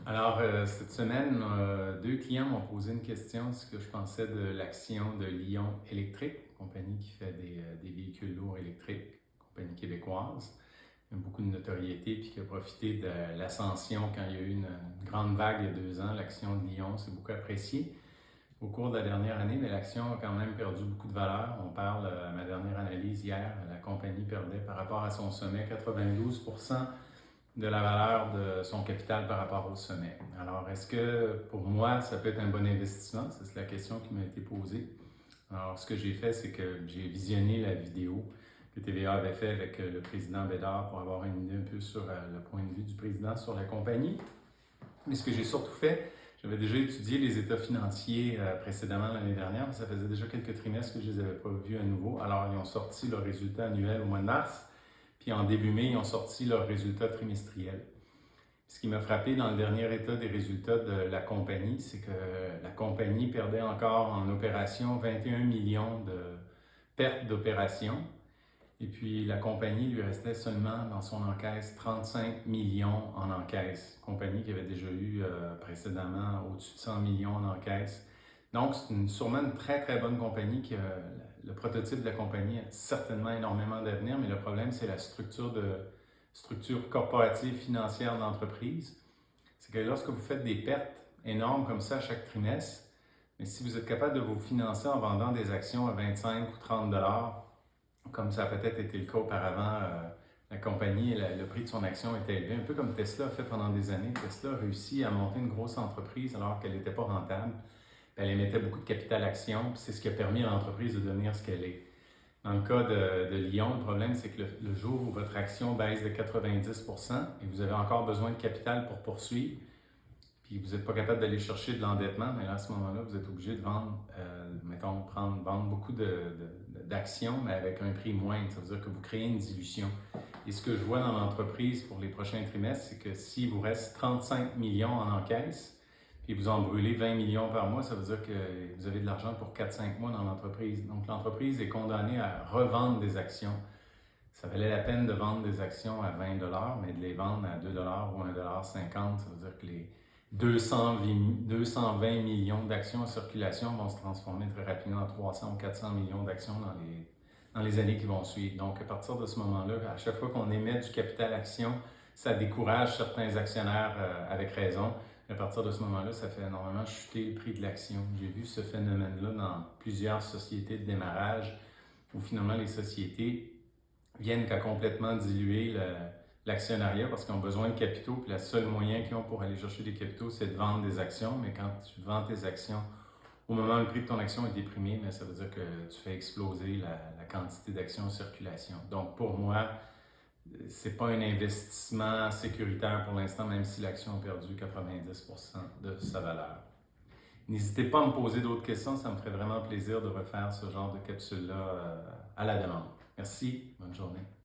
Alors, cette semaine, deux clients m'ont posé une question, ce que je pensais de l'action de Lion Électrique, compagnie qui fait des véhicules lourds électriques, compagnie québécoise, qui a beaucoup de notoriété puis qui a profité de l'ascension quand il y a eu une grande vague il y a 2 ans. L'action de Lion s'est beaucoup appréciée au cours de la dernière année, mais l'action a quand même perdu beaucoup de valeur. On parle, à ma dernière analyse hier, la compagnie perdait par rapport à son sommet 92% de la valeur de son capital par rapport au sommet. Alors, est-ce que pour moi, ça peut être un bon investissement? C'est la question qui m'a été posée. Alors, ce que j'ai fait, c'est que j'ai visionné la vidéo que TVA avait fait avec le président Bédard pour avoir une idée un peu sur le point de vue du président sur la compagnie. Mais ce que j'ai surtout fait, j'avais déjà étudié les états financiers précédemment l'année dernière, mais ça faisait déjà quelques trimestres que je ne les avais pas vus à nouveau. Alors, ils ont sorti leurs résultats annuels au mois de mars. Puis en début mai, ils ont sorti leurs résultats trimestriels. Ce qui m'a frappé dans le dernier état des résultats de la compagnie, c'est que la compagnie perdait encore en opération 21 millions de pertes d'opération. Et puis la compagnie lui restait seulement dans son encaisse 35 millions en encaisse. Compagnie qui avait déjà eu précédemment au-dessus de 100 millions en encaisse. Donc c'est sûrement une très très bonne compagnie qui a le prototype de la compagnie a certainement énormément d'avenir, mais le problème, c'est la structure corporative financière de l'entreprise. C'est que lorsque vous faites des pertes énormes comme ça chaque trimestre, mais si vous êtes capable de vous financer en vendant des actions à 25 ou 30 dollars, comme ça a peut-être été le cas auparavant, la compagnie, le prix de son action était élevé, un peu comme Tesla a fait pendant des années. Tesla a réussi à monter une grosse entreprise alors qu'elle n'était pas rentable. Elle émettait beaucoup de capital action, puis c'est ce qui a permis à l'entreprise de devenir ce qu'elle est. Dans le cas de Lyon, le problème, c'est que le jour où votre action baisse de 90% et vous avez encore besoin de capital pour poursuivre, puis vous n'êtes pas capable d'aller chercher de l'endettement, mais là, à ce moment-là, vous êtes obligé de vendre, vendre beaucoup d'actions, mais avec un prix moindre. Ça veut dire que vous créez une dilution. Et ce que je vois dans l'entreprise pour les prochains trimestres, c'est que s'il vous reste 35 millions en encaisse, puis vous en brûlez 20 millions par mois, ça veut dire que vous avez de l'argent pour 4-5 mois dans l'entreprise. Donc l'entreprise est condamnée à revendre des actions. Ça valait la peine de vendre des actions à 20 mais de les vendre à 2 ou 1,50 ça veut dire que les 220 millions d'actions en circulation vont se transformer très rapidement en 300 ou 400 millions d'actions dans les années qui vont suivre. Donc, à partir de ce moment-là, à chaque fois qu'on émet du capital action, ça décourage certains actionnaires avec raison. À partir de ce moment-là, ça fait énormément chuter le prix de l'action. J'ai vu ce phénomène-là dans plusieurs sociétés de démarrage où finalement les sociétés viennent qu'à complètement diluer l'actionnariat parce qu'ils ont besoin de capitaux. Puis le seul moyen qu'ils ont pour aller chercher des capitaux, c'est de vendre des actions. Mais quand tu vends tes actions, au moment où le prix de ton action est déprimé, mais ça veut dire que tu fais exploser la quantité d'actions en circulation. Donc pour moi, c'est pas un investissement sécuritaire pour l'instant, même si l'action a perdu 90% de sa valeur. N'hésitez pas à me poser d'autres questions, ça me ferait vraiment plaisir de refaire ce genre de capsule-là à la demande. Merci, bonne journée.